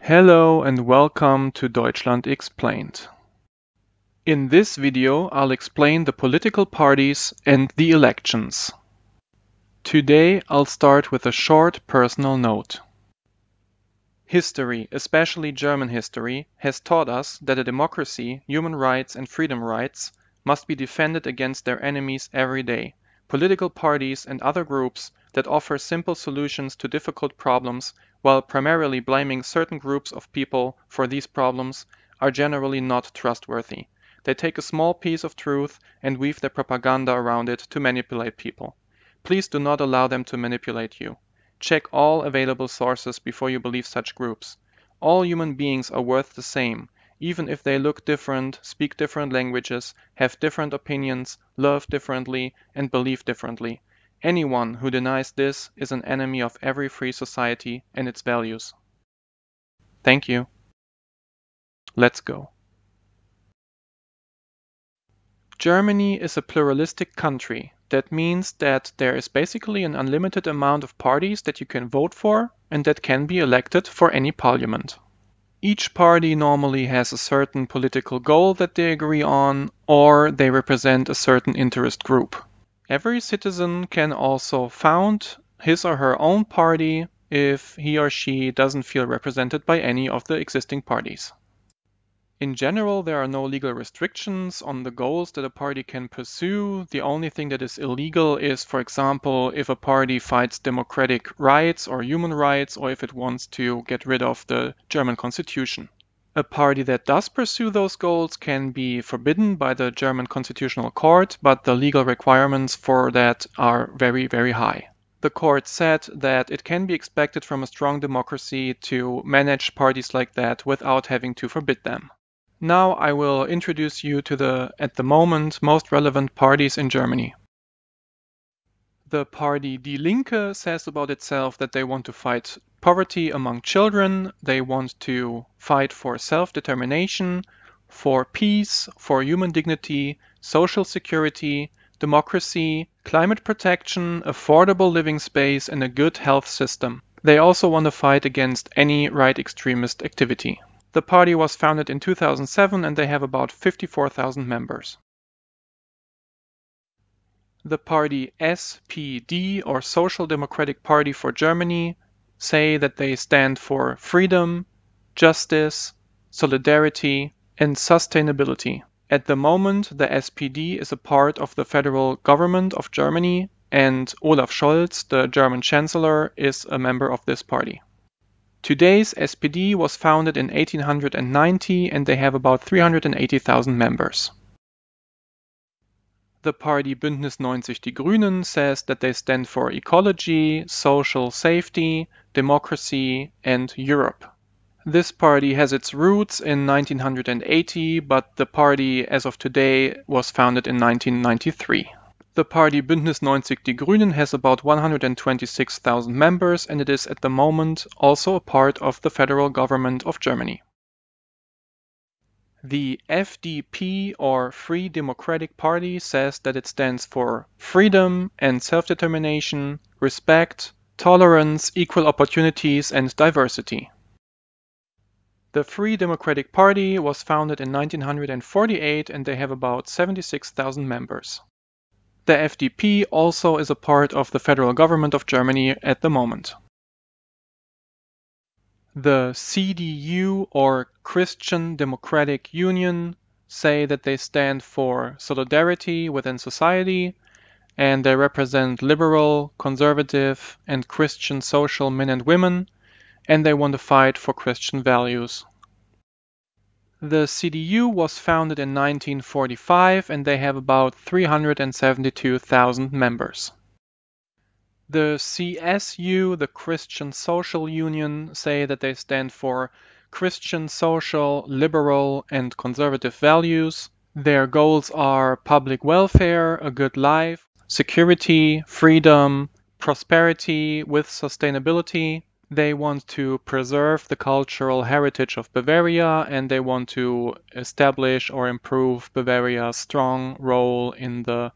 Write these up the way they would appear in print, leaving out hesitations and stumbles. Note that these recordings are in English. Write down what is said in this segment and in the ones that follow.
Hello and welcome to Deutschland Explained. In this video, I'll explain the political parties and the elections. Today, I'll start with a short personal note. History, especially German history, has taught us that a democracy, human rights and freedom rights must be defended against their enemies every day. Political parties and other groups that offer simple solutions to difficult problems while primarily blaming certain groups of people for these problems are generally not trustworthy. They take a small piece of truth and weave their propaganda around it to manipulate people. Please do not allow them to manipulate you. Check all available sources before you believe such groups. All human beings are worth the same, even if they look different, speak different languages, have different opinions, love differently, and believe differently. Anyone who denies this is an enemy of every free society and its values. Thank you. Let's go. Germany is a pluralistic country. That means that there is basically an unlimited amount of parties that you can vote for and that can be elected for any parliament. Each party normally has a certain political goal that they agree on, or they represent a certain interest group. Every citizen can also found his or her own party if he or she doesn't feel represented by any of the existing parties. In general, there are no legal restrictions on the goals that a party can pursue. The only thing that is illegal is, for example, if a party fights democratic rights or human rights, or if it wants to get rid of the German constitution. A party that does pursue those goals can be forbidden by the German Constitutional Court, but the legal requirements for that are very, very high. The court said that it can be expected from a strong democracy to manage parties like that without having to forbid them. Now I will introduce you to the, at the moment, most relevant parties in Germany. The party Die Linke says about itself that they want to fight poverty among children, they want to fight for self-determination, for peace, for human dignity, social security, democracy, climate protection, affordable living space, and a good health system. They also want to fight against any right extremist activity. The party was founded in 2007 and they have about 54,000 members. The party SPD, or Social Democratic Party for Germany, say that they stand for freedom, justice, solidarity, and sustainability. At the moment, the SPD is a part of the federal government of Germany, and Olaf Scholz, the German Chancellor, is a member of this party. Today's SPD was founded in 1890 and they have about 380,000 members. The party Bündnis 90 Die Grünen says that they stand for ecology, social safety, democracy, and Europe. This party has its roots in 1980, but the party as of today was founded in 1993. The party Bündnis 90 Die Grünen has about 126,000 members and it is at the moment also a part of the federal government of Germany. The FDP, or Free Democratic Party, says that it stands for freedom and self-determination, respect, tolerance, equal opportunities, and diversity. The Free Democratic Party was founded in 1948 and they have about 76,000 members. The FDP also is a part of the federal government of Germany at the moment. The CDU, or Christian Democratic Union, say that they stand for solidarity within society and they represent liberal, conservative, and Christian social men and women, and they want to fight for Christian values. The CDU was founded in 1945 and they have about 372,000 members. The CSU, the Christian Social Union, say that they stand for Christian social, liberal, and conservative values. Their goals are public welfare, a good life, security, freedom, prosperity with sustainability. They want to preserve the cultural heritage of Bavaria and they want to establish or improve Bavaria's strong role in the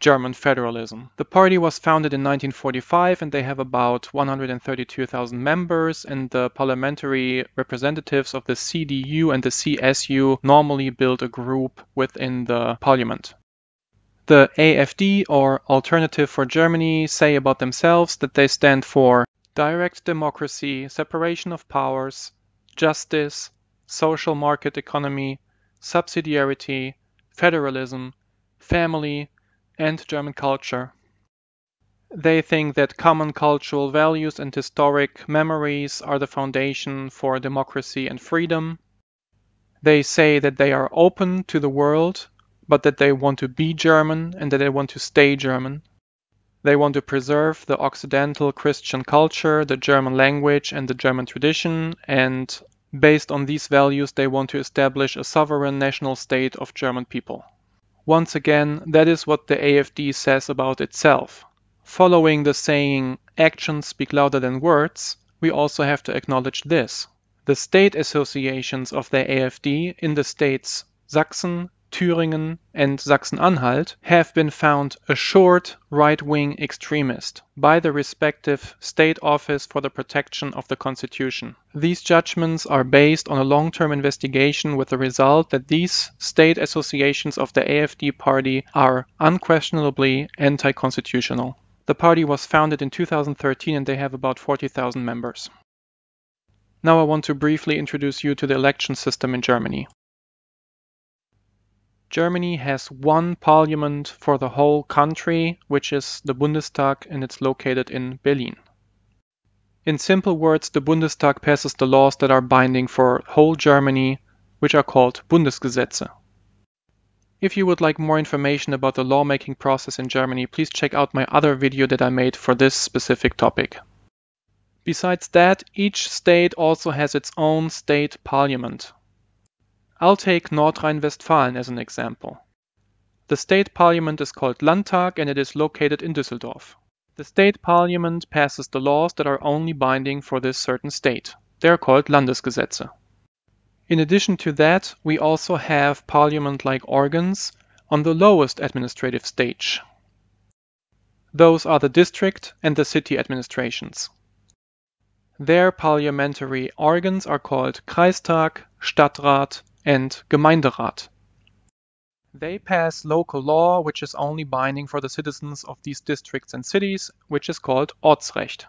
German federalism. The party was founded in 1945 and they have about 132,000 members, and the parliamentary representatives of the CDU and the CSU normally build a group within the parliament. The AfD, or Alternative for Germany, say about themselves that they stand for direct democracy, separation of powers, justice, social market economy, subsidiarity, federalism, family, and German culture. They think that common cultural values and historic memories are the foundation for democracy and freedom. They say that they are open to the world, but that they want to be German and that they want to stay German. They want to preserve the Occidental Christian culture, the German language, and the German tradition, and based on these values, they want to establish a sovereign national state of German people. Once again, that is what the AfD says about itself. Following the saying, actions speak louder than words, we also have to acknowledge this. The state associations of the AfD in the states Sachsen, Thüringen, and Sachsen-Anhalt have been found assured right-wing extremist by the respective State Office for the Protection of the Constitution. These judgments are based on a long-term investigation with the result that these state associations of the AfD party are unquestionably anti-constitutional. The party was founded in 2013 and they have about 40,000 members. Now I want to briefly introduce you to the election system in Germany. Germany has one parliament for the whole country, which is the Bundestag, and it's located in Berlin. In simple words, the Bundestag passes the laws that are binding for whole Germany, which are called Bundesgesetze. If you would like more information about the lawmaking process in Germany, please check out my other video that I made for this specific topic. Besides that, each state also has its own state parliament. I'll take North Rhine-Westphalen as an example. The state parliament is called Landtag and it is located in Düsseldorf. The state parliament passes the laws that are only binding for this certain state. They are called Landesgesetze. In addition to that, we also have parliament-like organs on the lowest administrative stage. Those are the district and the city administrations. Their parliamentary organs are called Kreistag, Stadtrat, and Gemeinderat. They pass local law, which is only binding for the citizens of these districts and cities, which is called Ortsrecht.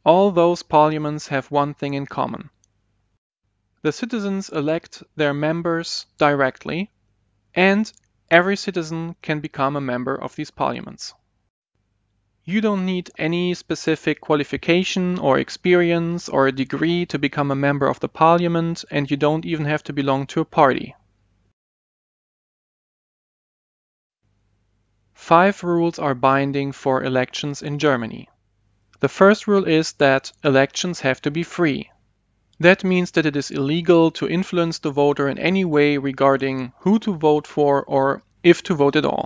All those parliaments have one thing in common. The citizens elect their members directly, and every citizen can become a member of these parliaments. You don't need any specific qualification or experience or a degree to become a member of the parliament, and you don't even have to belong to a party. 5 rules are binding for elections in Germany. The first rule is that elections have to be free. That means that it is illegal to influence the voter in any way regarding who to vote for or if to vote at all.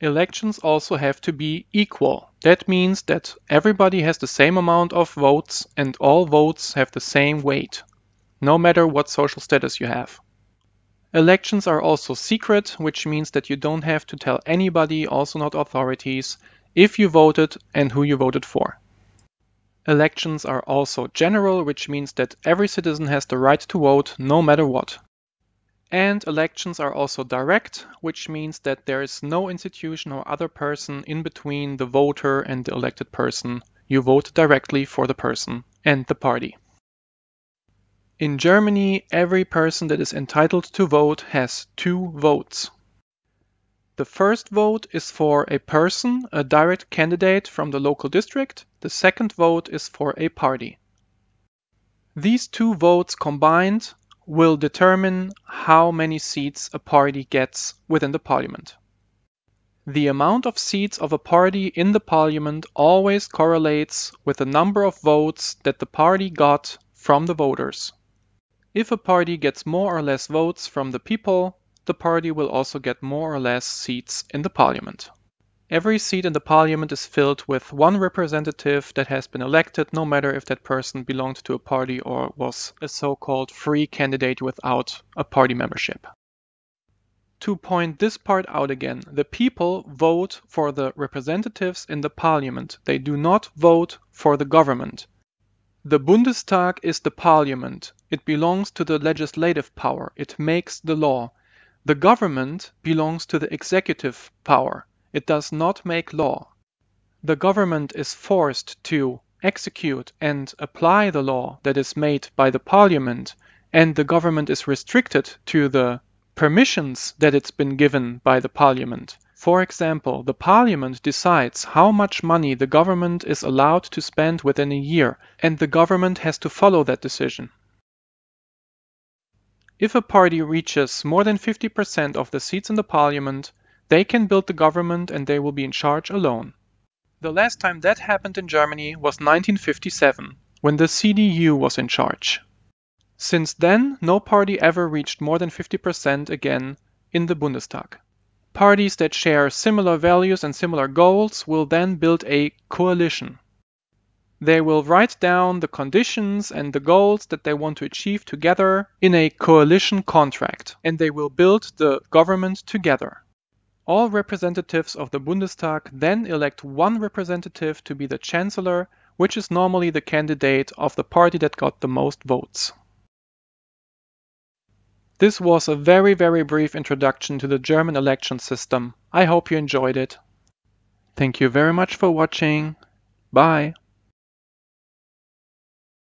Elections also have to be equal. That means that everybody has the same amount of votes and all votes have the same weight, no matter what social status you have. Elections are also secret, which means that you don't have to tell anybody, also not authorities, if you voted and who you voted for. Elections are also general, which means that every citizen has the right to vote no matter what. And elections are also direct, which means that there is no institution or other person in between the voter and the elected person. You vote directly for the person and the party. In Germany, every person that is entitled to vote has 2 votes. The first vote is for a person, a direct candidate from the local district. The second vote is for a party. These 2 votes combined will determine how many seats a party gets within the parliament. The amount of seats of a party in the parliament always correlates with the number of votes that the party got from the voters. If a party gets more or less votes from the people, the party will also get more or less seats in the parliament. Every seat in the parliament is filled with one representative that has been elected, no matter if that person belonged to a party or was a so-called free candidate without a party membership. To point this part out again, the people vote for the representatives in the parliament. They do not vote for the government. The Bundestag is the parliament. It belongs to the legislative power. It makes the law. The government belongs to the executive power. It does not make law. The government is forced to execute and apply the law that is made by the parliament, and the government is restricted to the permissions that it's been given by the parliament. For example, the parliament decides how much money the government is allowed to spend within a year, and the government has to follow that decision. If a party reaches more than 50% of the seats in the parliament, they can build the government and they will be in charge alone. The last time that happened in Germany was 1957, when the CDU was in charge. Since then, no party ever reached more than 50% again in the Bundestag. Parties that share similar values and similar goals will then build a coalition. They will write down the conditions and the goals that they want to achieve together in a coalition contract, and they will build the government together. All representatives of the Bundestag then elect one representative to be the chancellor, which is normally the candidate of the party that got the most votes. This was a very, very brief introduction to the German election system. I hope you enjoyed it. Thank you very much for watching. Bye.